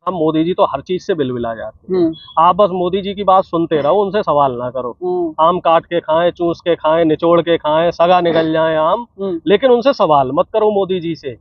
हम मोदी जी तो हर चीज से बिलबिला जाते हैं। आप बस मोदी जी की बात सुनते रहो, उनसे सवाल ना करो। आम काट के खाएं, चूस के खाएं, निचोड़ के खाएं, सगा निकल जाए आम, लेकिन उनसे सवाल मत करो मोदी जी से।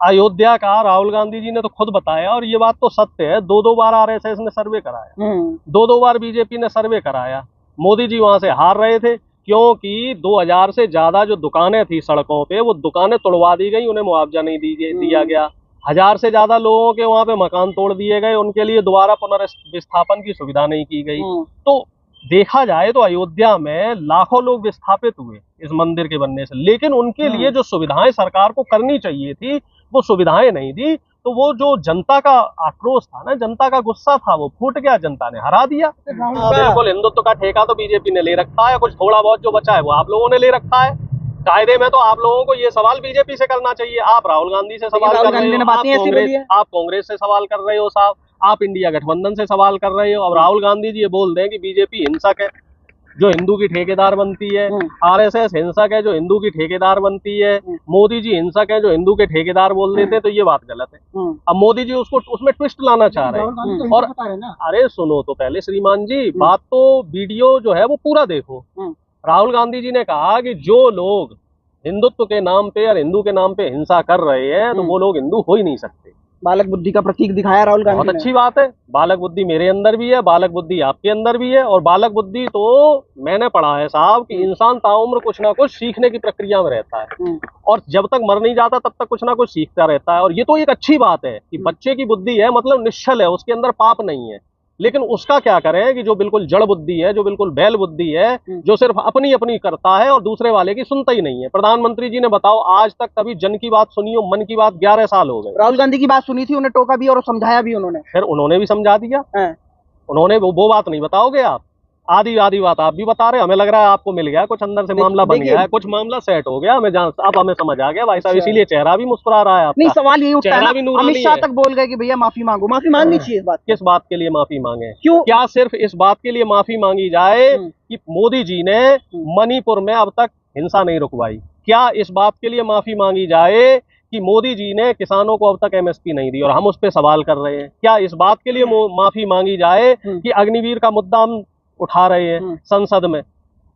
अयोध्या का राहुल गांधी जी ने तो खुद बताया, और ये बात तो सत्य है, 2-2 बार आरएसएस ने सर्वे कराया, 2-2 बार बीजेपी ने सर्वे कराया। मोदी जी वहां से हार रहे थे क्योंकि 2000 से ज्यादा जो दुकानें थी सड़कों पे, वो दुकानें तोड़वा दी गई, उन्हें मुआवजा नहीं दिया गया। 1000 से ज्यादा लोगों के वहां पे मकान तोड़ दिए गए, उनके लिए दोबारा पुनर्विस्थापन की सुविधा नहीं की गई। तो देखा जाए तो अयोध्या में लाखों लोग विस्थापित हुए इस मंदिर के बनने से, लेकिन उनके लिए जो सुविधाएं सरकार को करनी चाहिए थी वो सुविधाएं नहीं दी। तो वो जो जनता का आक्रोश था ना, जनता का गुस्सा था, वो फूट गया, जनता ने हरा दिया। बिल्कुल, हिंदुत्व का ठेका तो बीजेपी ने ले रखा है, कुछ थोड़ा बहुत जो बचा है वो आप लोगों ने ले रखा है। कायदे में तो आप लोगों को ये सवाल बीजेपी से करना चाहिए। आप राहुल गांधी से सवाल कर रहे हो, आप कांग्रेस से सवाल कर रहे हो साहब, आप इंडिया गठबंधन से सवाल कर रहे हो। अब राहुल गांधी जी ये बोल दें कि बीजेपी हिंसक है जो हिंदू की ठेकेदार बनती है, आरएसएस हिंसक है जो हिंदू की ठेकेदार बनती है, मोदी जी हिंसक है जो हिंदू के ठेकेदार बोल देते हैं, तो ये बात गलत है। अब मोदी जी उसको उसमें ट्विस्ट लाना चाह रहे हैं। और अरे सुनो तो पहले श्रीमान जी, बात तो वीडियो जो है वो पूरा देखो। राहुल गांधी जी ने कहा कि जो लोग हिंदुत्व के नाम पे और हिंदू के नाम पे हिंसा कर रहे हैं तो वो लोग हिंदू हो ही नहीं सकते। बालक बुद्धि का प्रतीक दिखाया राहुल गांधी ने। बहुत अच्छी बात है, बालक बुद्धि मेरे अंदर भी है, बालक बुद्धि आपके अंदर भी है। और बालक बुद्धि तो मैंने पढ़ा है साहब कि इंसान ताउम्र कुछ ना कुछ सीखने की प्रक्रिया में रहता है, और जब तक मर नहीं जाता तब तक कुछ ना कुछ सीखता रहता है। और ये तो एक अच्छी बात है कि बच्चे की बुद्धि है, मतलब निश्चल है, उसके अंदर पाप नहीं है। लेकिन उसका क्या करें कि जो बिल्कुल जड़ बुद्धि है, जो बिल्कुल बैल बुद्धि है, जो सिर्फ अपनी अपनी करता है और दूसरे वाले की सुनता ही नहीं है। प्रधानमंत्री जी ने बताओ आज तक कभी जन की बात सुनी हो? मन की बात 11 साल हो गए। राहुल गांधी की बात सुनी थी, उन्हें टोका भी और समझाया भी उन्होंने, फिर उन्होंने भी समझा दिया। उन्होंने वो बात नहीं बताओगे आप? आधी आधी बात आप भी बता रहे, हमें लग रहा है आपको मिल गया कुछ, अंदर से मामला बन गया है, कुछ मामला सेट हो गया, हमें अब हमें समझ आ गया भाई साहब, इसीलिए चेहरा भी मुस्कुरा रहा है आपका। नहीं, सवाल यही उठता है, अमित शाह तक बोल गए कि भैया माफी मांगो। माफी मांगनी चाहिए इस बात। किस बात के लिए माफी मांगे? क्यों? क्या सिर्फ इस बात के लिए माफी मांगी जाए कि मोदी जी ने मणिपुर में अब तक हिंसा नहीं रुकवाई? क्या इस बात के लिए माफी मांगी जाए कि मोदी जी ने किसानों को अब तक एमएसपी नहीं दी और हम उस पर सवाल कर रहे हैं? क्या इस बात के लिए माफी मांगी जाए कि अग्निवीर का मुद्दा हम उठा रहे हैं संसद में,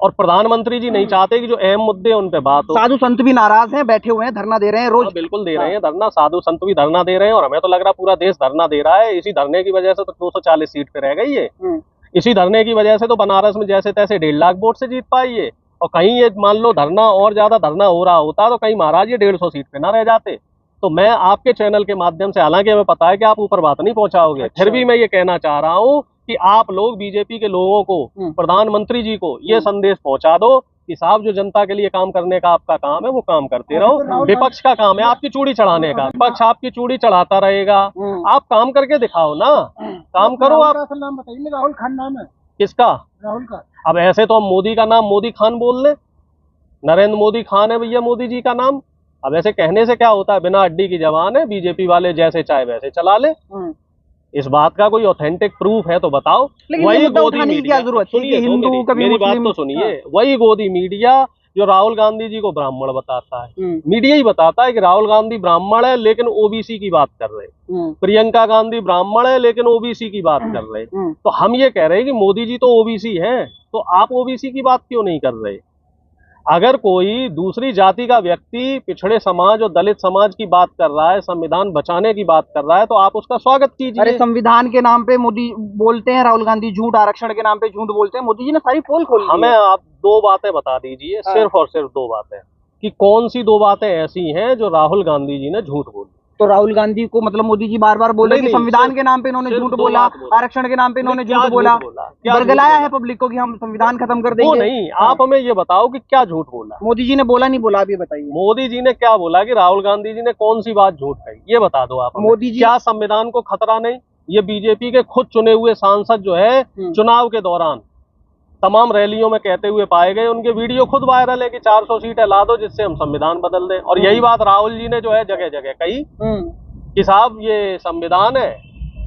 और प्रधानमंत्री जी नहीं चाहते कि जो अहम मुद्दे उन पे बात हो? साधु संत भी नाराज हैं, बैठे हुए हैं, धरना दे रहे हैं रोज। बिल्कुल दे रहे हैं धरना, साधु संत भी धरना दे रहे हैं, और हमें तो लग रहा पूरा देश धरना दे रहा है। इसी धरने की वजह से तो 240 सीट पे रह गई है। इसी धरने की वजह से तो बनारस में जैसे तैसे 1.5 लाख वोट से जीत पाई है। और कहीं ये मान लो धरना और ज्यादा धरना हो रहा होता तो कहीं महाराज ये 150 सीट पे ना रह जाते। तो मैं आपके चैनल के माध्यम से, हालांकि हमें पता है कि आप ऊपर बात नहीं पहुंचाओगे, फिर भी मैं ये कहना चाह रहा हूँ कि आप लोग बीजेपी के लोगों को, प्रधानमंत्री जी को ये संदेश पहुंचा दो कि साहब जो जनता के लिए काम करने का आपका काम है वो काम करते रहो। विपक्ष का काम है आपकी चूड़ी चढ़ाने का, विपक्ष आपकी चूड़ी चढ़ाता रहेगा। आप काम करके दिखाओ ना, काम करो। आप नाम बताइए। राहुल खान नाम है। किसका? राहुल का। अब ऐसे तो हम मोदी का नाम मोदी खान बोल ले, नरेंद्र मोदी खान है भैया मोदी जी का नाम। अब ऐसे कहने से क्या होता है? बिना अड्डी की जबान है, बीजेपी वाले जैसे चाहे वैसे चला ले। इस बात का कोई ऑथेंटिक प्रूफ है तो बताओ। वही गोदी मीडिया, सुनिए हिंदू कभी मेरी बात तो सुनिए। वही गोदी मीडिया जो राहुल गांधी जी को ब्राह्मण बताता है, मीडिया ही बताता है कि राहुल गांधी ब्राह्मण है लेकिन ओबीसी की बात कर रहे, प्रियंका गांधी ब्राह्मण है लेकिन ओबीसी की बात कर रहे। तो हम ये कह रहे हैं कि मोदी जी तो ओबीसी हैं, तो आप ओबीसी की बात क्यों नहीं कर रहे? अगर कोई दूसरी जाति का व्यक्ति पिछड़े समाज और दलित समाज की बात कर रहा है, संविधान बचाने की बात कर रहा है, तो आप उसका स्वागत कीजिए। अरे संविधान के नाम पे मोदी बोलते हैं, राहुल गांधी झूठ, आरक्षण के नाम पे झूठ बोलते हैं। मोदी जी ने सारी पोल खोल दी है। हमें आप 2 बातें बता दीजिए, सिर्फ और सिर्फ 2 बातें, कि कौन सी 2 बातें ऐसी हैं जो राहुल गांधी जी ने झूठ बोली। तो राहुल गांधी को मतलब मोदी जी बार बार बोल रहे कि संविधान के नाम पे इन्होंने झूठ बोला, आरक्षण के नाम पे इन्होंने झूठ बोला, बरगलाया है पब्लिक को कि हम संविधान खत्म कर देंगे। वो नहीं, आप हमें ये बताओ कि क्या झूठ बोला मोदी जी ने? बोला नहीं बोला, अभी बताइए। मोदी जी ने क्या बोला कि राहुल गांधी जी ने कौन सी बात झूठ कही, ये बता दो आप। मोदी जी क्या संविधान को खतरा नहीं? ये बीजेपी के खुद चुने हुए सांसद जो है चुनाव के दौरान तमाम रैलियों में कहते हुए पाए गए, उनके वीडियो खुद वायरल है कि 400 सीटें ला दो जिससे हम संविधान बदल दें। और यही बात राहुल जी ने जो है जगह जगह कही कि साहब ये संविधान है,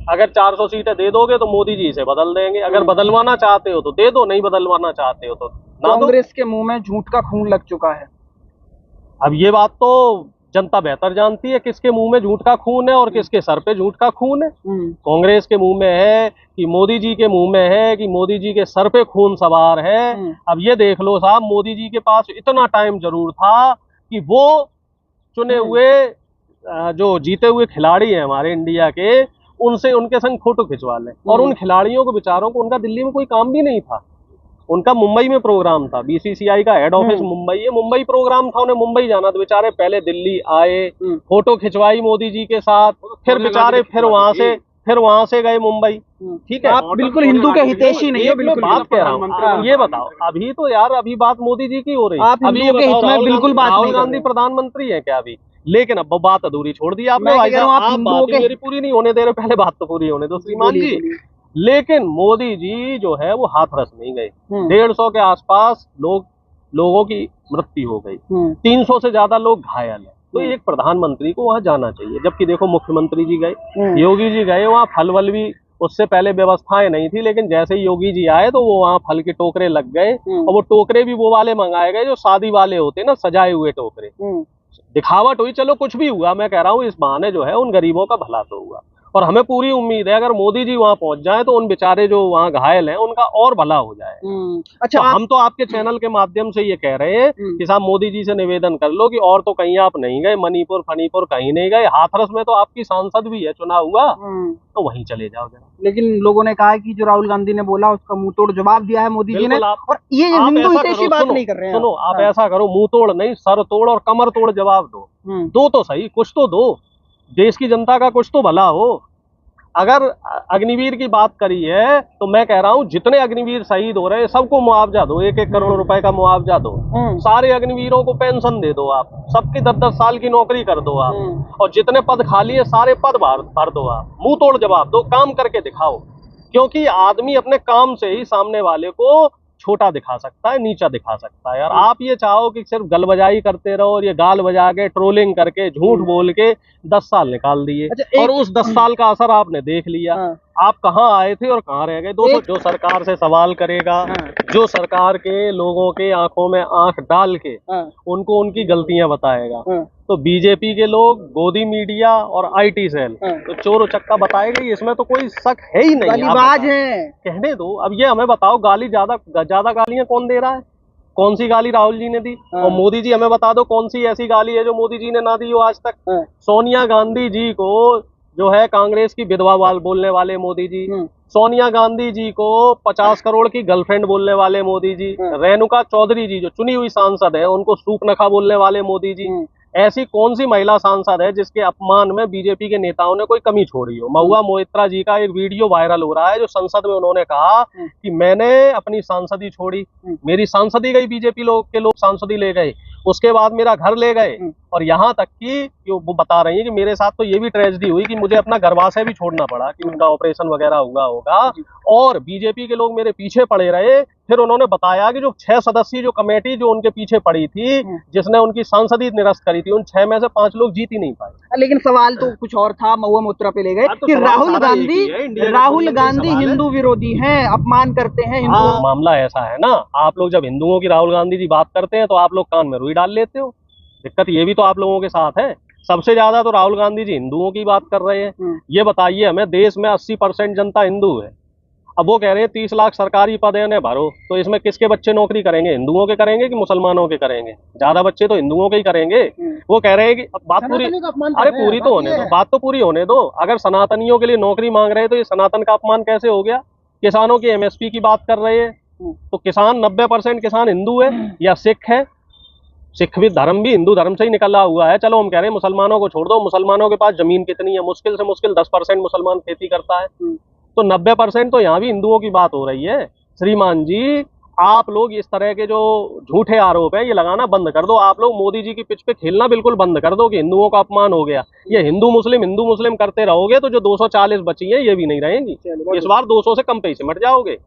अगर 400 सीटें दे दोगे तो मोदी जी इसे बदल देंगे, अगर बदलवाना चाहते हो तो दे दो, नहीं बदलवाना चाहते हो तो ना दो। कांग्रेस के मुंह में झूठ का खून लग चुका है। अब ये बात तो जनता बेहतर जानती है किसके मुंह में झूठ का खून है और किसके सर पे झूठ का खून है। कांग्रेस के मुंह में है कि मोदी जी के मुंह में है कि मोदी जी के सर पे खून सवार है। अब ये देख लो साहब, मोदी जी के पास इतना टाइम जरूर था कि वो चुने हुए जो जीते हुए खिलाड़ी हैं हमारे इंडिया के, उनसे उनके संग फोटो खिंचवा लें। और उन खिलाड़ियों को बेचारों को, उनका दिल्ली में कोई काम भी नहीं था, उनका मुंबई में प्रोग्राम था। बीसीसीआई का हेड ऑफिस मुंबई है, मुंबई प्रोग्राम था, उन्हें मुंबई जाना था। बेचारे पहले दिल्ली आए, फोटो खिंचवाई मोदी जी के साथ, फिर बेचारे फिर वहां से गए मुंबई। ठीक है, आप बिल्कुल हिंदू के हितैषी नहीं हो। बिल्कुल बात कह रहा हूँ। ये बताओ, अभी तो यार अभी बात मोदी जी की हो रही है। आप अभी हिंदुओं के हित में बिल्कुल बात नहीं राहुल कर रहे गांधी हैं। प्रधानमंत्री है क्या अभी? लेकिन अब वो बात अधूरी छोड़ दी आपने। मैं भाई कह रहा हूँ, साहब, आप आप हिंदुओं बात ही के- मेरी पूरी नहीं होने दे रहे, पहले बात तो पूरी होने दो श्रीमान जी। लेकिन मोदी जी जो है वो हाथरस नहीं गए। 150 के आसपास लोगों की मृत्यु हो गई, 300 से ज्यादा लोग घायल हैं। तो एक प्रधानमंत्री को वहां जाना चाहिए। जबकि देखो, मुख्यमंत्री जी गए, योगी जी गए, वहाँ फल वल भी उससे पहले व्यवस्थाएं नहीं थी, लेकिन जैसे ही योगी जी आए तो वो वहाँ फल के टोकरे लग गए। और वो टोकरे भी वो वाले मंगाए गए जो शादी वाले होते हैं ना, सजाए हुए टोकरे। दिखावट हुई, चलो कुछ भी हुआ, मैं कह रहा हूँ इस बहाने जो है उन गरीबों का भला तो हुआ। और हमें पूरी उम्मीद है अगर मोदी जी वहां पहुंच जाए तो उन बेचारे जो वहां घायल हैं उनका और भला हो जाए। अच्छा, तो हम तो आपके चैनल के माध्यम से ये कह रहे हैं कि साहब मोदी जी से निवेदन कर लो कि और तो कहीं आप नहीं गए, मणिपुर फणिपुर कहीं नहीं गए, हाथरस में तो आपकी सांसद भी है चुना हुआ, तो वहीं चले जाओ जरा। लेकिन लोगों ने कहा है कि जो राहुल गांधी ने बोला उसका मुंह तोड़ जवाब दिया है मोदी जी ने। और ये हिंदू हितैषी बात नहीं कर रहे हैं। सुनो, आप ऐसा करो, मुंह तोड़ नहीं, सर तोड़ और कमर तोड़ जवाब दो। दो तो सही, कुछ तो दो, देश की जनता का कुछ तो भला हो। अगर अग्निवीर की बात करी है तो मैं कह रहा हूँ जितने अग्निवीर शहीद हो रहे हैं सबको मुआवजा दो, 1-1 करोड़ रुपए का मुआवजा दो। सारे अग्निवीरों को पेंशन दे दो आप, सबकी 10-10 साल की नौकरी कर दो आप। और जितने पद खाली है सारे पद भर दो आप। मुंह तोड़ जवाब दो, काम करके दिखाओ। क्योंकि आदमी अपने काम से ही सामने वाले को छोटा दिखा सकता है, नीचा दिखा सकता है। और आप ये चाहो कि सिर्फ गलबजाई करते रहो और ये गाल बजा के ट्रोलिंग करके झूठ बोल के 10 साल निकाल दिए। और उस 10 साल का असर आपने देख लिया। आप कहाँ आए थे और कहाँ रह गए। दोस्तों, जो सरकार से सवाल करेगा, जो सरकार के लोगों के आंखों में आंख डाल के उनको उनकी गलतियां बताएगा, तो बीजेपी के लोग, गोदी मीडिया और आईटी सेल तो चोर उचक्का बताएगा ही। इसमें तो कोई शक है ही नहीं। गालीबाज हैं, कहने दो। अब ये हमें बताओ, गाली ज्यादा गालियां कौन दे रहा है? कौन सी गाली राहुल जी ने दी? और मोदी जी हमें बता दो कौन सी ऐसी गाली है जो मोदी जी ने ना दी हो आज तक। सोनिया गांधी जी को जो है कांग्रेस की विधवा बोलने वाले मोदी जी, सोनिया गांधी जी को 50 करोड़ की गर्लफ्रेंड बोलने वाले मोदी जी, रेणुका चौधरी जी जो चुनी हुई सांसद है उनको सूपनखा बोलने वाले मोदी जी। ऐसी कौन सी महिला सांसद है जिसके अपमान में बीजेपी के नेताओं ने कोई कमी छोड़ी हो? महुआ मोइत्रा जी का एक वीडियो वायरल हो रहा है जो संसद में उन्होंने कहा कि मैंने अपनी सांसदी छोड़ी, मेरी सांसदी गई, बीजेपी के लोग सांसदी ले गए, उसके बाद मेरा घर ले गए। और यहाँ तक कि वो बता रही है कि मेरे साथ तो ये भी ट्रेजेडी हुई कि मुझे अपना गर्भाशय भी छोड़ना पड़ा, कि उनका ऑपरेशन वगैरह हुआ होगा। और बीजेपी के लोग मेरे पीछे पड़े रहे। फिर उन्होंने बताया कि जो 6 सदस्यीय जो कमेटी जो उनके पीछे पड़ी थी, जिसने उनकी सांसदी निरस्त करी थी, उन 6 में से 5 लोग जीत ही नहीं पाए। लेकिन सवाल तो कुछ और था, महुआ मोइत्रा पे ले गए कि राहुल गांधी हिंदू विरोधी हैं, अपमान करते हैं हिंदू। मामला ऐसा है ना, आप लोग जब हिंदुओं की राहुल गांधी जी बात करते हैं तो आप लोग कान में रुई डाल लेते हो। दिक्कत ये भी तो आप लोगों के साथ है। सबसे ज्यादा तो राहुल गांधी जी हिंदुओं की बात कर रहे हैं। ये बताइए हमें, देश में 80% जनता हिंदू है। अब वो कह रहे हैं 30 लाख सरकारी पद है, भरो, तो इसमें किसके बच्चे नौकरी करेंगे? हिंदुओं के करेंगे कि मुसलमानों के करेंगे? ज्यादा बच्चे तो हिंदुओं के ही करेंगे। वो कह रहे हैं कि बात पूरी, अरे पूरी तो होने दो, बात तो पूरी होने दो। अगर सनातनियों के लिए नौकरी मांग रहे हैं तो ये सनातन का अपमान कैसे हो गया? किसानों की MSP की बात कर रहे हैं तो किसान 90% किसान हिंदू है या सिख है? सिख भी धर्म भी हिंदू धर्म से ही निकला हुआ है। चलो हम कह रहे हैं मुसलमानों को छोड़ दो, मुसलमानों के पास जमीन कितनी है? मुश्किल से मुश्किल 10% मुसलमान खेती करता है, तो 90% तो यहाँ भी हिंदुओं की बात हो रही है। श्रीमान जी, आप लोग इस तरह के जो झूठे आरोप है ये लगाना बंद कर दो। आप लोग मोदी जी की पिच पे खेलना बिल्कुल बंद कर दो कि हिंदुओं का अपमान हो गया। ये हिंदू मुस्लिम करते रहोगे तो जो 240 बची है ये भी नहीं रहेंगी। इस बार 200 से कम पे ही सिमट जाओगे।